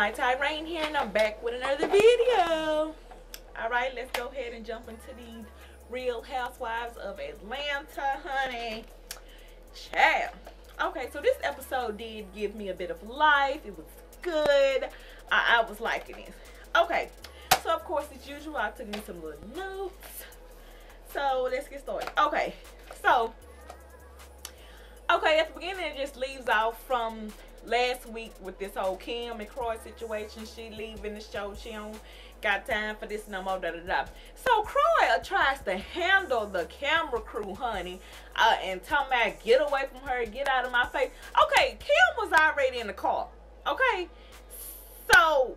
RealiTEA Rain here, and I'm back with another video. Alright, let's go ahead and jump into these Real Housewives of Atlanta, honey. Child. Okay, so this episode did give me a bit of life. It was good. I was liking this. Okay, so of course, as usual, I took me some little notes. So let's get started. Okay, so at the beginning, it just leaves off from last week with this whole Kim and Croy situation. She leaving the show. She don't got time for this no more. So Croy tries to handle the camera crew, honey, and tell me, get away from her, get out of my face. Okay, Kim was already in the car. Okay, so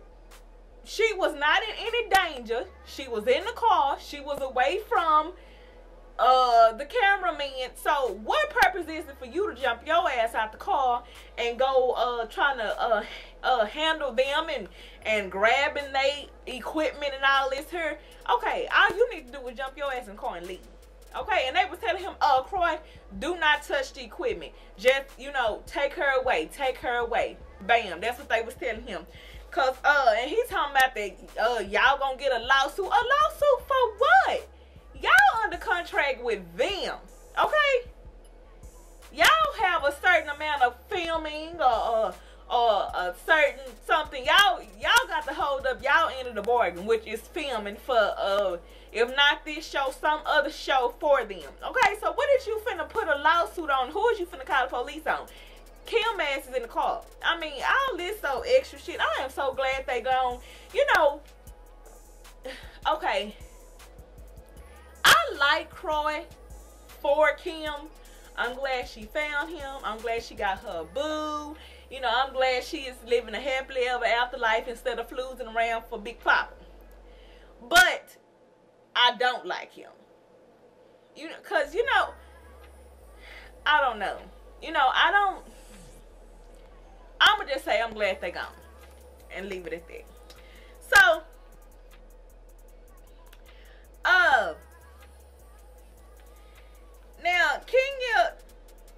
she was not in any danger. She was in the car. She was away from the cameraman. So what purpose is it for you to jump your ass out the car and go trying to handle them and grabbing their equipment and all this here? Okay, all you need to do is jump your ass in the car and leave. Okay, and they was telling him, Croy, do not touch the equipment. Just, you know, take her away. Take her away. Bam. That's what they was telling him. Cause and he's talking about that y'all gonna get a lawsuit. A lawsuit for what? Y'all under contract with them, okay? Y'all have a certain amount of filming or a certain something. Y'all got to hold up y'all end of the bargain, which is filming for if not this show, some other show for them. Okay, so what is you finna put a lawsuit on? Who is you finna call the police on? Kim ass is in the car. I mean, all this so extra shit. I am so glad they gone. You know, okay. I like Croy for Kim. I'm glad she found him. I'm glad she got her boo. You know, I'm glad she is living a happily ever after life instead of floozing around for Big Papa. But I don't like him. You know, cause you know, I don't know. You know, I'ma just say I'm glad they gone and leave it at that. So, now Kenya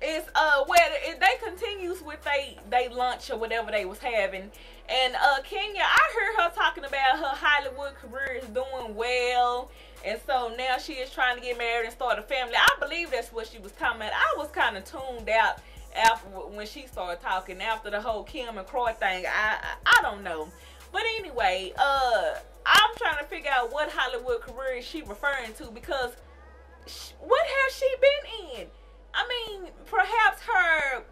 is where they continues with they lunch or whatever they was having, and Kenya, I heard her talking about her Hollywood career is doing well, and so now she is trying to get married and start a family. I believe that's what she was talking about. I was kind of tuned out after when she started talking after the whole Kim and Croy thing. I don't know, but anyway, I'm trying to figure out what Hollywood career is she referring to, because what has she been in? I mean, perhaps her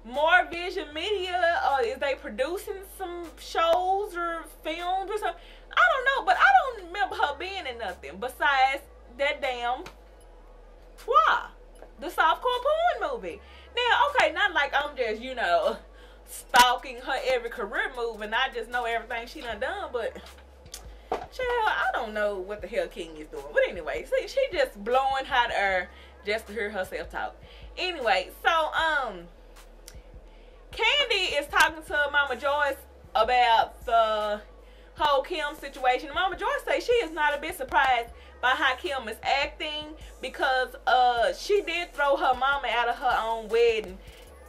More Vision Media, is they producing some shows or films or something? I don't know, but I don't remember her being in nothing besides that damn RHOA, the softcore porn movie. Now, okay, not like I'm just, you know, stalking her every career move and I just know everything she done, but child, I don't know what the hell King is doing. But anyway, see, she just blowing hot air just to hear herself talk. Anyway, so Candy is talking to Mama Joyce about the whole Kim situation. Mama Joyce says she is not a bit surprised by how Kim is acting, because she did throw her mama out of her own wedding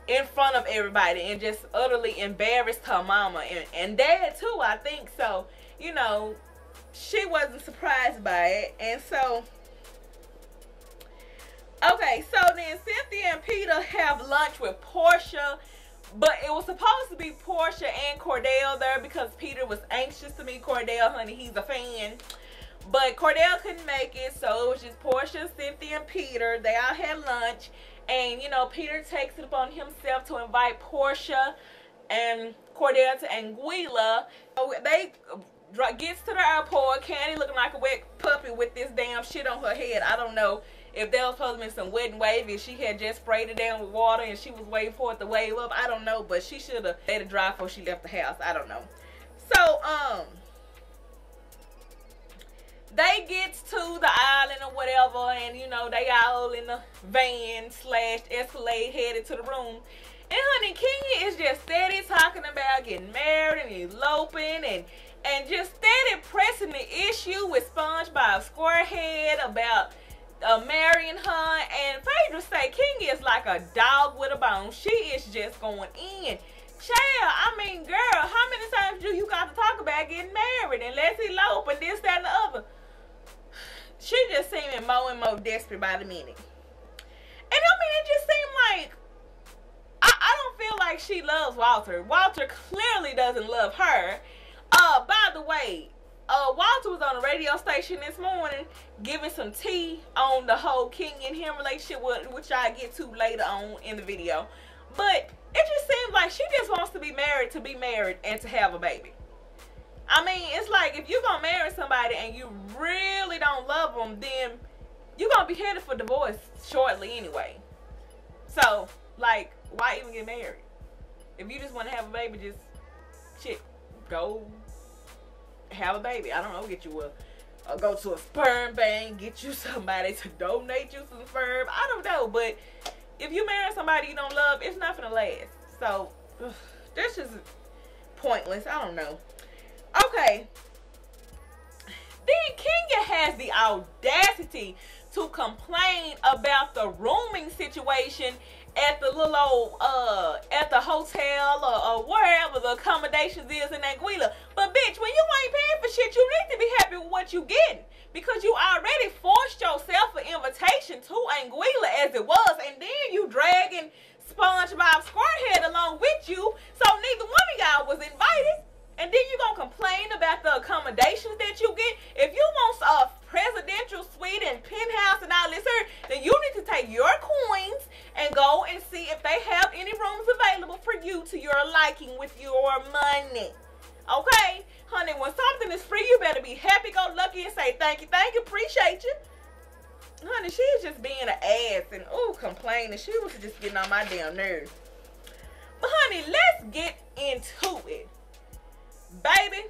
in front of everybody and just utterly embarrassed her mama and dad too, I think. So, you know, she wasn't surprised by it. And so, okay, so then Cynthia and Peter have lunch with Portia, but it was supposed to be Portia and Cordell there because Peter was anxious to meet Cordell, honey. He's a fan. But Cordell couldn't make it, so it was just Portia, Cynthia, and Peter. They all had lunch. And, you know, Peter takes it upon himself to invite Portia and Cordell to Anguilla. So they gets to the airport. Candy looking like a wet puppy with this damn shit on her head. I don't know if that was supposed to be some wet and wavy, if she had just sprayed it down with water and she was waiting for it to wave up. I don't know, but she should have let it dry before she left the house. I don't know. So, they gets to the island or whatever, and you know, they all in the van / Escalade headed to the room. And honey, Kenya is just steady talking about getting married and eloping and just steady pressing the issue with SpongeBob SquareHead about marrying her. And Phaedra say Kenya is like a dog with a bone. She is just going in. Child, I mean, girl, how many times do you got to talk about getting married and let's elope and this, that, and the other? She just seeming more and more desperate by the minute. And I mean, it just seemed like, I don't feel like she loves Walter. Walter clearly doesn't love her. By the way, Walter was on a radio station this morning giving some tea on the whole King and him relationship, which I get to later on in the video. But it just seems like she just wants to be married and to have a baby. I mean, it's like if you're going to marry somebody and you really don't love them, then you're going to be headed for divorce shortly anyway. So, like, why even get married? If you just want to have a baby, just, shit, go have a baby. I don't know, get you go to a sperm bank, get you somebody to donate you some sperm. I don't know, but if you marry somebody you don't love, it's not gonna last. So, this is pointless. I don't know. Okay. Then Kenya has the audacity to complain about the rooming situation at the little old, at the hotel or wherever the accommodations is in Anguilla. But bitch, when you ain't paying for shit, you need to be happy with what you getting. Because you already forced yourself an invitation to Anguilla as it was, and then you dragging SpongeBob SquareHead along with you, so neither one of y'all was invited. And then you gonna complain about the accommodations that you get. If you want a presidential suite and penthouse and all this here, then you need to take your coins and go and see if they have any rooms available for you to your liking with your money. Okay? Honey, when something is free, you better be happy-go-lucky and say thank you, appreciate you. Honey, she's just being an ass and, complaining. She was just getting on my damn nerves. But, honey, let's get into it. Baby,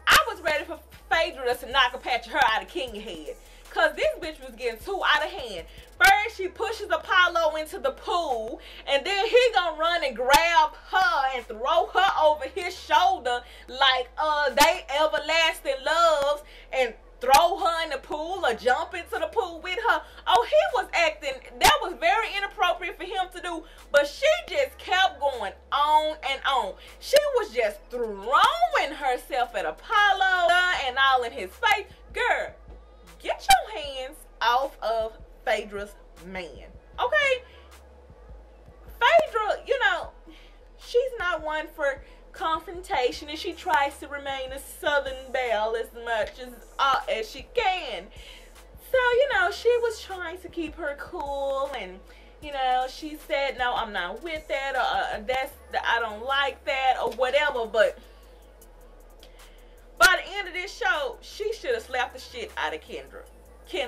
I was ready for Phaedra to knock a patch of her out of Kenya head. Because this bitch was getting too out of hand. First, she pushes Apollo into the pool. And then he gonna run and grab her and throw her over his shoulder like they everlasting loves. And throw her in the pool or jump into the pool with her. Oh, he was acting, that was very inappropriate for him to do. But she just kept going on and on. She was just throwing herself at Apollo and all in his face. Girl, get your hands off of Phaedra's man. Okay? Phaedra, you know, she's not one for confrontation, and she tries to remain a Southern belle as much as she can. So, you know, she was trying to keep her cool, and, you know, she said, no, I'm not with that, or I don't like that, or whatever. But by the end of this show, she should have slapped the shit out of Kendra.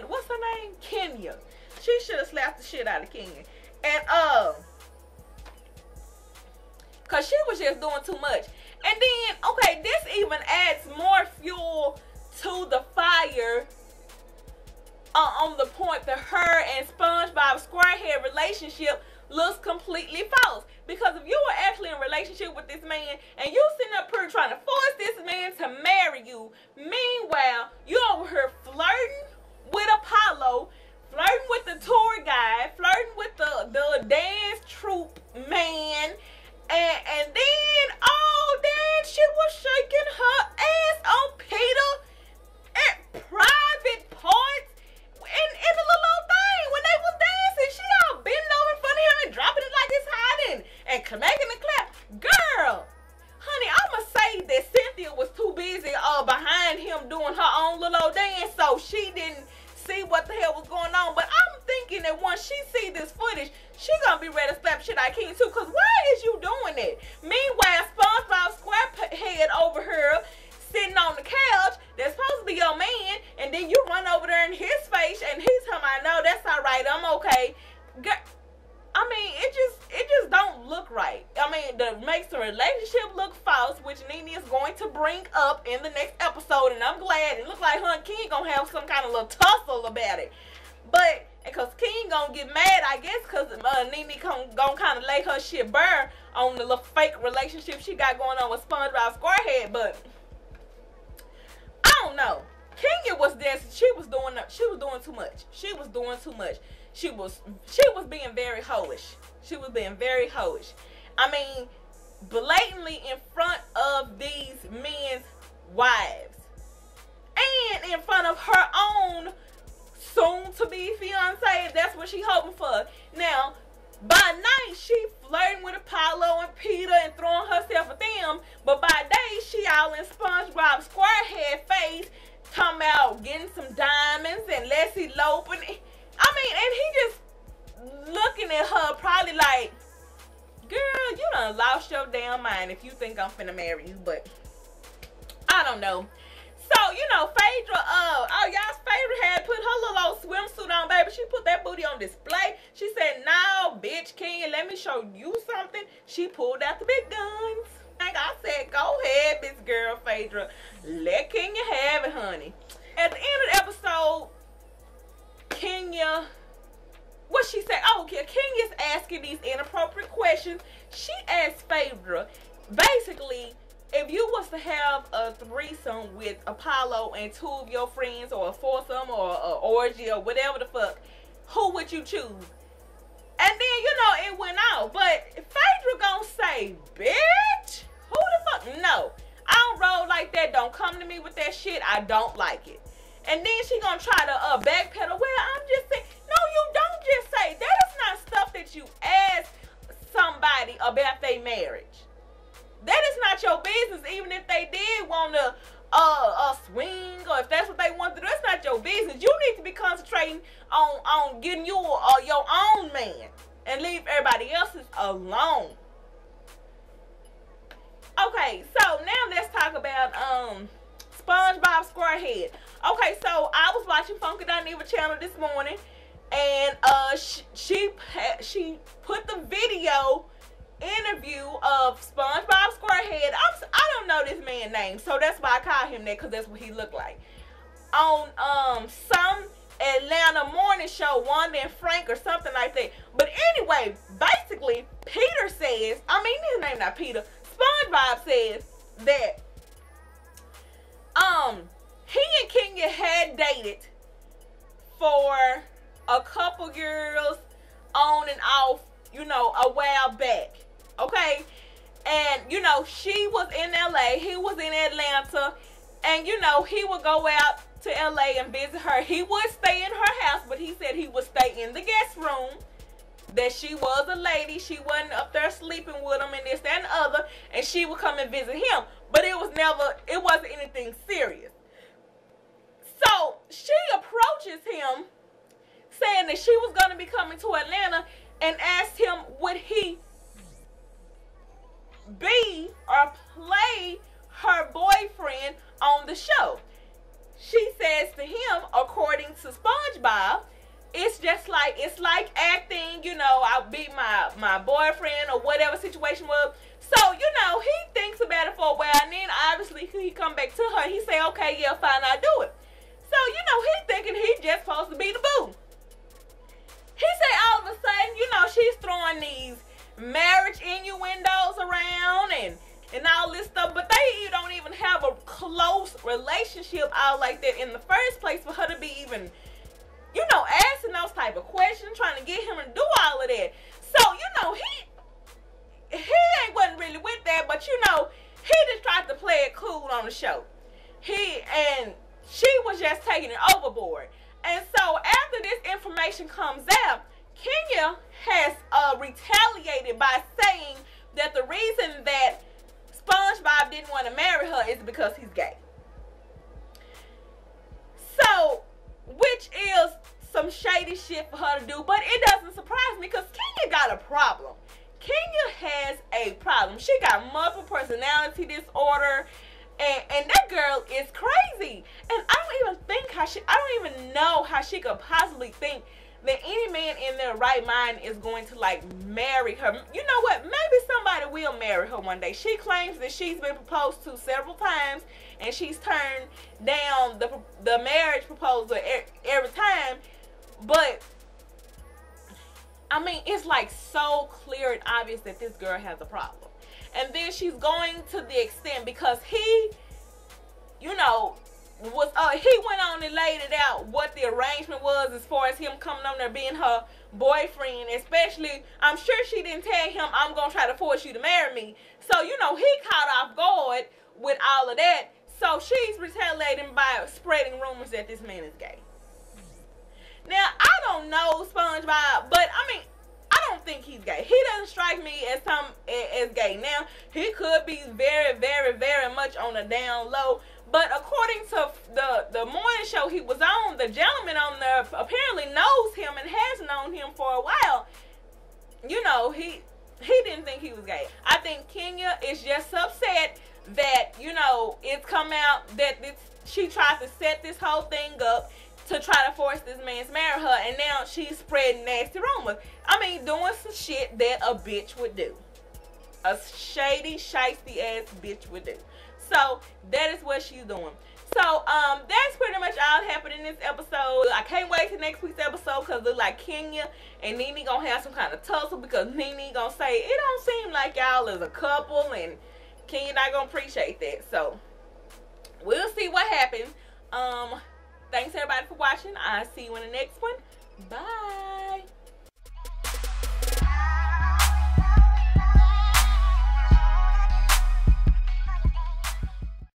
What's her name? Kenya. She should have slapped the shit out of Kenya. And, because she was just doing too much. And then, okay, this even adds more fuel to the fire on the point that her and SpongeBob SquareHead relationship looks completely false. Because if you were actually in a relationship with this man and you sitting up here trying to force this man to marry you, meanwhile, you over here flirting with Apollo, flirting with the tour guide, flirting with the dance troupe man, and then, then she was shaking her ass on Peter at private parts in the little thing when they was dancing. She all bending over in front of him and dropping it like it's hot and making the clap. Girl, honey, I'ma say that Cynthia was too busy behind him doing her own little dance, so she didn't see what the hell was going on. But I'm thinking that once she see this footage, she gonna be ready to slap shit out of King too. Cause why is you doing that? Meanwhile, SpongeBob SquareHead over here sitting on the couch that's supposed to be your man, and then you run over there in his face and he's telling me, no, that's all right, I'm okay. Girl, I mean, it just don't look right. I mean, that makes the relationship look false, which Nene is going to bring up in the next episode, and I'm glad. It looks like her and King gonna have some kind of little tussle about it. But, because King gonna get mad, I guess, because Nene gonna kind of lay her shit bare on the little fake relationship she got going on with SpongeBob SquareHead. But I don't know. Kenya was dancing. She was doing too much. She was being very hoish. She was being very hoish. I mean, blatantly in front of these men's wives. And in front of her own soon-to-be fiance, if that's what she hoping for. Now, by night, she flirting with Apollo and Peter and throwing herself at them. But by day, she all in SpongeBob squarehead face, talking about getting some diamonds and let's elope. And he just looking at her probably like, girl, you done lost your damn mind if you think I'm finna marry you. But I don't know. So, you know, Phaedra, y'all's Phaedra had put her little old swimsuit on, baby. She put that booty on display. She said, no, bitch, Kenya, let me show you something. She pulled out the big guns. Like I said, go ahead, bitch girl, Phaedra. Let Kenya have it, honey. At the end of the episode, Kenya, what she said, Kenya's asking these inappropriate questions. She asked Phaedra, basically, if you was to have a threesome with Apollo and 2 of your friends, or a foursome, or an orgy, or whatever the fuck, who would you choose? And then, you know, it went out. But Phaedra gonna say, bitch, who the fuck? No, I don't roll like that. Don't come to me with that shit. I don't like it. And then she gonna try to backpedal. Well, I'm just saying. No, you don't just say. That is not stuff that you ask somebody about their marriage. That is not your business. Even if they did want to swing, or if that's what they want to do, that's not your business. You need to be concentrating on getting you your own man and leave everybody else's alone. Okay, so now let's talk about SpongeBob SquareHead. Okay, so I was watching Funky Dineva channel this morning, and she put the video interview of SpongeBob SquareHead. I don't know this man's name, so that's why I call him that, because that's what he looked like. On some Atlanta morning show, Wanda and Frank or something like that. But anyway, basically, Peter says, his name not Peter, SpongeBob says that he and Kenya had dated for a couple years on and off, you know, a while back. Okay, and you know, she was in LA, he was in Atlanta, and you know, he would go out to LA and visit her. He would stay in her house, but he said he would stay in the guest room, that she was a lady, she wasn't up there sleeping with him and this, that, and the other, and she would come and visit him. But it wasn't anything serious. So she approaches him saying that she was going to be coming to Atlanta, and asked him, would he be or play her boyfriend on the show? She says to him, according to SpongeBob, it's like acting, you know, I'll be my boyfriend or whatever situation was. So, you know, he thinks about it for a while, and then obviously he come back to her. He say, okay, yeah, fine, I'll do it. So, you know, he thinking he just supposed to be the boo. He say all of a sudden, you know, she's throwing these marriage innuendos around and all this stuff, but they don't even have a close relationship out like that in the first place for her to be even, you know, asking those type of questions, trying to get him to do all of that. So, you know, he wasn't really with that, but you know, he just tried to play it cool on the show. And she was just taking it overboard. And so after this information comes out, Kenya has retaliated by saying that the reason that SpongeBob didn't want to marry her is because he's gay. So, which is some shady shit for her to do, but it doesn't surprise me because Kenya got a problem. Kenya has a problem. She got multiple personality disorder. And that girl is crazy. And I don't even know how she could possibly think that any man in their right mind is going to like marry her. You know what? Maybe somebody will marry her one day. She claims that she's been proposed to several times and she's turned down the marriage proposal every time. But I mean, it's like so clear and obvious that this girl has a problem. And then she's going to the extent because he, you know, was he went on and laid it out what the arrangement was as far as him coming on there being her boyfriend. Especially, I'm sure she didn't tell him, I'm gonna try to force you to marry me. So, you know, he caught off guard with all of that. So she's retaliating by spreading rumors that this man is gay. Now, I don't know SpongeBob, but I mean, I don't think he's gay. He doesn't strike me as gay. Now, he could be very, very, very much on the down low. But according to the morning show he was on, the gentleman on there apparently knows him and has known him for a while. You know, he didn't think he was gay. I think Kenya is just upset that, you know, it's come out that she tried to set this whole thing up to try to force this man to marry her, and now she's spreading nasty rumors. I mean, doing some shit that a bitch would do. A shady, shiesty ass bitch would do. So that is what she's doing. So that's pretty much all happened in this episode. I can't wait till next week's episode because it look like Kenya and Nene gonna have some kind of tussle, because Nene gonna say it don't seem like y'all is a couple, and Kenya not gonna appreciate that. So we'll see what happens. Thanks everybody for watching. I'll see you in the next one. Bye.